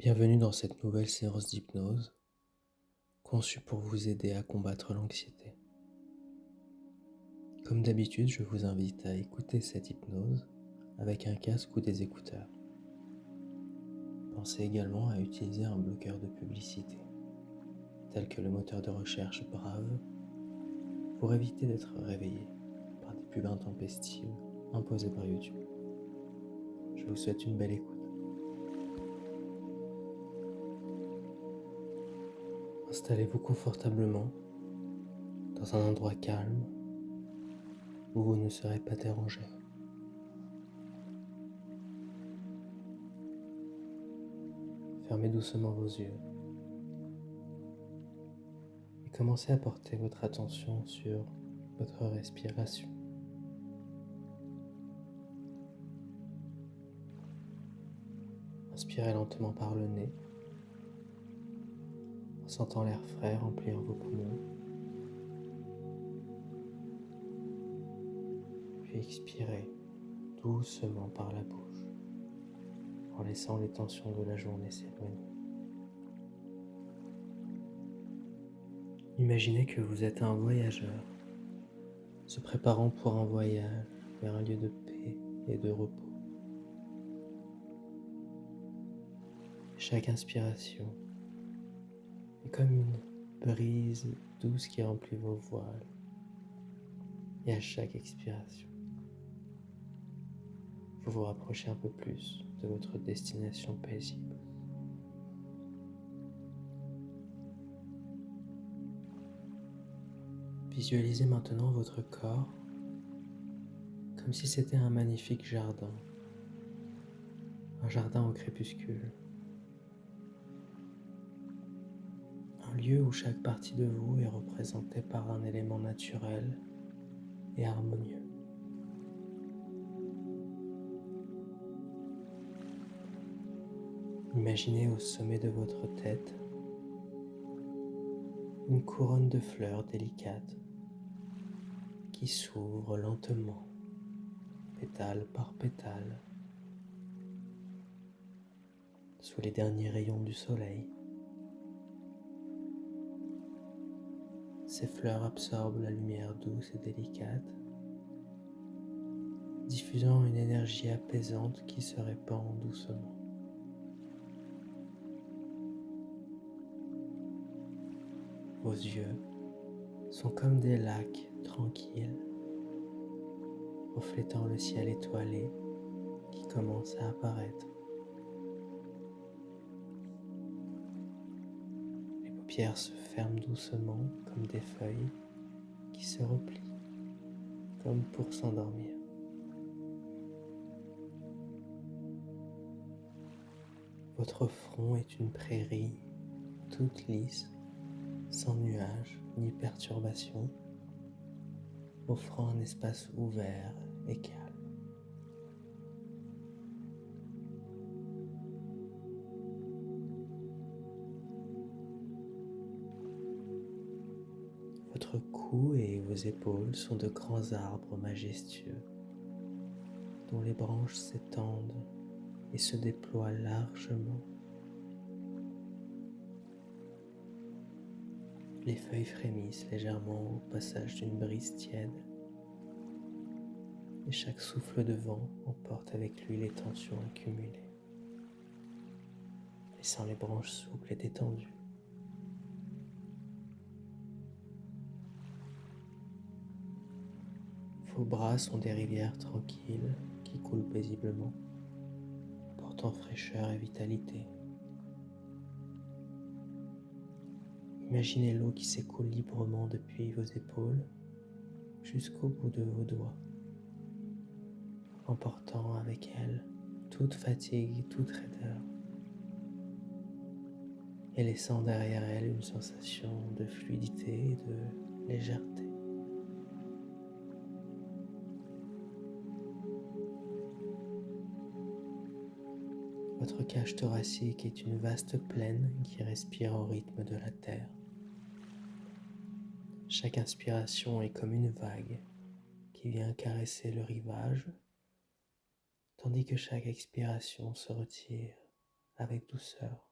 Bienvenue dans cette nouvelle séance d'hypnose, conçue pour vous aider à combattre l'anxiété. Comme d'habitude, je vous invite à écouter cette hypnose avec un casque ou des écouteurs. Pensez également à utiliser un bloqueur de publicité, tel que le moteur de recherche Brave, pour éviter d'être réveillé par des pubs intempestives imposées par YouTube. Je vous souhaite une belle écoute. Installez-vous confortablement dans un endroit calme où vous ne serez pas dérangé. Fermez doucement vos yeux et commencez à porter votre attention sur votre respiration. Inspirez lentement par le nez, en sentant l'air frais remplir vos poumons. Puis expirez doucement par la bouche, en laissant les tensions de la journée s'éloigner. Imaginez que vous êtes un voyageur, se préparant pour un voyage vers un lieu de paix et de repos. Chaque inspiration est comme une brise douce qui remplit vos voiles. Et à chaque expiration, vous vous rapprochez un peu plus de votre destination paisible. Visualisez maintenant votre corps comme si c'était un magnifique jardin, un jardin au crépuscule. Un lieu où chaque partie de vous est représentée par un élément naturel et harmonieux. Imaginez au sommet de votre tête une couronne de fleurs délicates qui s'ouvre lentement, pétale par pétale, sous les derniers rayons du soleil. Ces fleurs absorbent la lumière douce et délicate, diffusant une énergie apaisante qui se répand doucement. Vos yeux sont comme des lacs tranquilles, reflétant le ciel étoilé qui commence à apparaître. Les paupières se ferment doucement comme des feuilles qui se replient, comme pour s'endormir. Votre front est une prairie toute lisse, sans nuages ni perturbations, offrant un espace ouvert et calme. Votre cou et vos épaules sont de grands arbres majestueux, dont les branches s'étendent et se déploient largement. Les feuilles frémissent légèrement au passage d'une brise tiède, et chaque souffle de vent emporte avec lui les tensions accumulées, laissant les branches souples et détendues. Vos bras sont des rivières tranquilles qui coulent paisiblement, apportant fraîcheur et vitalité. Imaginez l'eau qui s'écoule librement depuis vos épaules jusqu'au bout de vos doigts, emportant avec elle toute fatigue, toute raideur, et laissant derrière elle une sensation de fluidité et de légèreté. Votre cage thoracique est une vaste plaine qui respire au rythme de la terre. Chaque inspiration est comme une vague qui vient caresser le rivage, tandis que chaque expiration se retire avec douceur.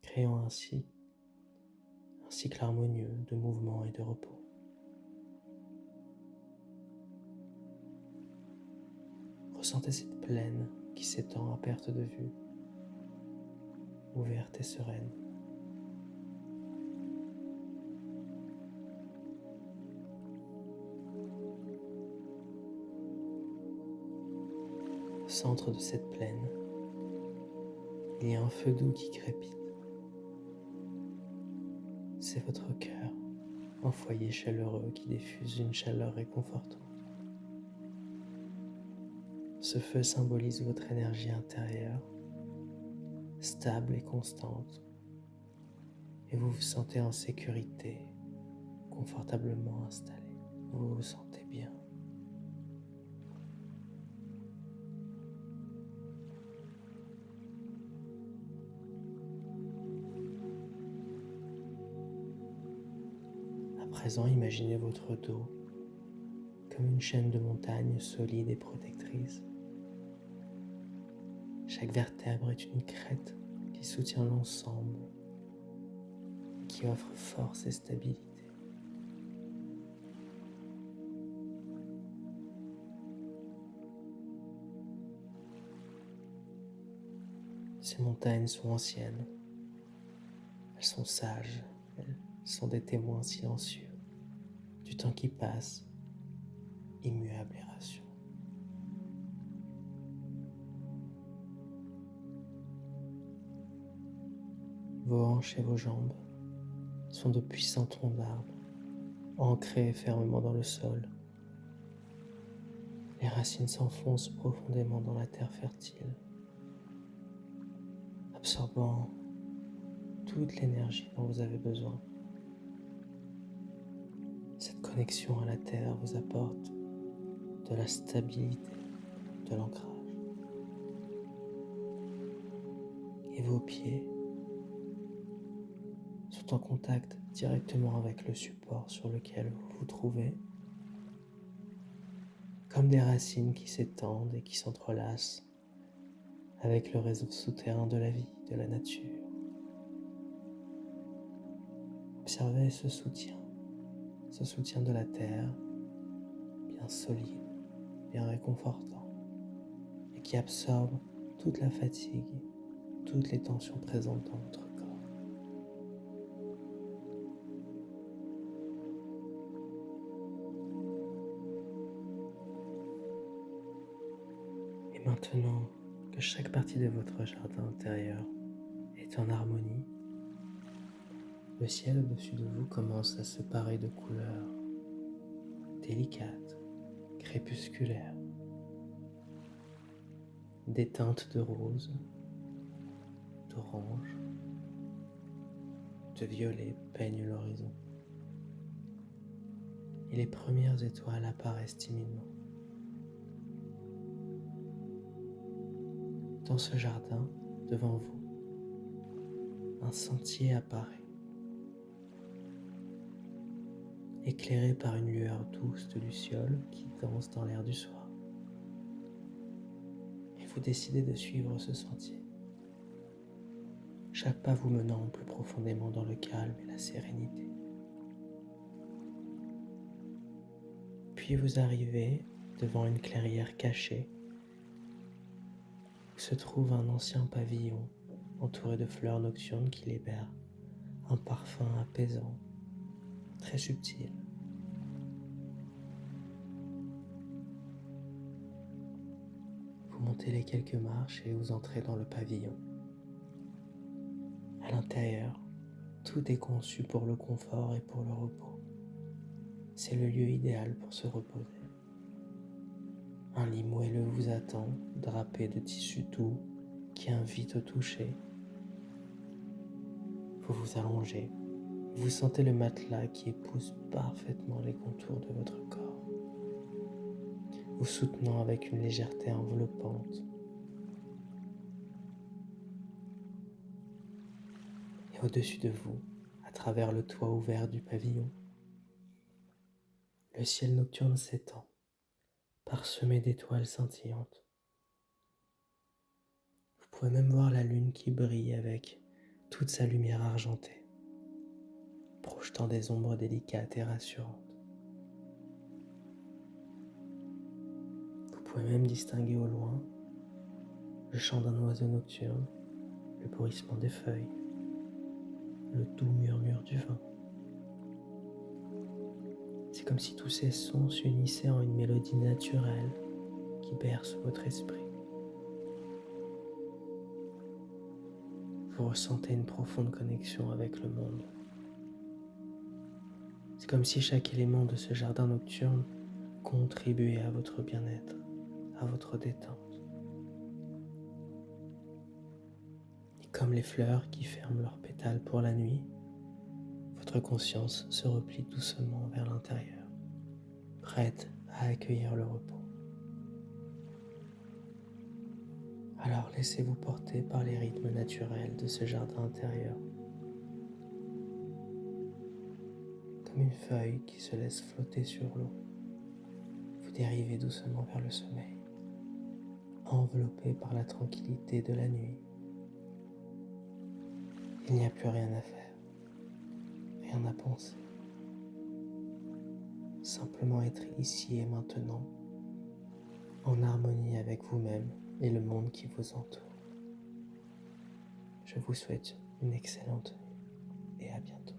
créant ainsi un cycle harmonieux de mouvement et de repos. Ressentez cette plaine qui s'étend à perte de vue, ouverte et sereine. Au centre de cette plaine, il y a un feu doux qui crépite. C'est votre cœur, un foyer chaleureux qui diffuse une chaleur réconfortante. Ce feu symbolise votre énergie intérieure, stable et constante, et vous vous sentez en sécurité, confortablement installé. Vous vous sentez bien. À présent, imaginez votre dos comme une chaîne de montagnes solide et protectrice. Chaque vertèbre est une crête qui soutient l'ensemble et qui offre force et stabilité. Ces montagnes sont anciennes, elles sont sages, elles sont des témoins silencieux du temps qui passe, immuable et rassurant. Vos hanches et vos jambes sont de puissants troncs d'arbres, ancrés fermement dans le sol. Les racines s'enfoncent profondément dans la terre fertile, absorbant toute l'énergie dont vous avez besoin. Cette connexion à la terre vous apporte de la stabilité, de l'ancrage. Et vos pieds sont en contact directement avec le support sur lequel vous vous trouvez, comme des racines qui s'étendent et qui s'entrelacent avec le réseau souterrain de la vie, de la nature. Observez ce soutien de la terre, bien solide, bien réconfortant, et qui absorbe toute la fatigue, toutes les tensions présentes dans votre corps. Et maintenant que chaque partie de votre jardin intérieur est en harmonie, le ciel au-dessus de vous commence à se parer de couleurs délicates, crépusculaires. Des teintes de rose, d'orange, de violet peignent l'horizon. Et les premières étoiles apparaissent timidement. Dans ce jardin, devant vous, un sentier apparaît, éclairé par une lueur douce de lucioles qui danse dans l'air du soir. Et vous décidez de suivre ce sentier, chaque pas vous menant plus profondément dans le calme et la sérénité. Puis vous arrivez devant une clairière cachée où se trouve un ancien pavillon entouré de fleurs nocturnes qui libèrent un parfum apaisant, très subtil. Vous montez les quelques marches et vous entrez dans le pavillon. À l'intérieur, tout est conçu pour le confort et pour le repos. C'est le lieu idéal pour se reposer. Un lit moelleux vous attend, drapé de tissu doux qui invite au toucher. Vous vous allongez, vous sentez le matelas qui épouse parfaitement les contours de votre corps, vous soutenant avec une légèreté enveloppante. Et au-dessus de vous, à travers le toit ouvert du pavillon, le ciel nocturne s'étend, parsemé d'étoiles scintillantes. Vous pouvez même voir la lune qui brille avec toute sa lumière argentée, projetant des ombres délicates et rassurantes. Vous pouvez même distinguer au loin le chant d'un oiseau nocturne, le bruissement des feuilles, le doux murmure du vent. C'est comme si tous ces sons s'unissaient en une mélodie naturelle qui berce votre esprit. Vous ressentez une profonde connexion avec le monde. C'est comme si chaque élément de ce jardin nocturne contribuait à votre bien-être, à votre détente. Et comme les fleurs qui ferment leurs pétales pour la nuit, votre conscience se replie doucement vers l'intérieur, prête à accueillir le repos. Alors laissez-vous porter par les rythmes naturels de ce jardin intérieur, comme une feuille qui se laisse flotter sur l'eau. Vous dérivez doucement vers le sommeil, enveloppé par la tranquillité de la nuit. Il n'y a plus rien à faire, rien à penser. Simplement être ici et maintenant, en harmonie avec vous-même et le monde qui vous entoure. Je vous souhaite une excellente nuit et à bientôt.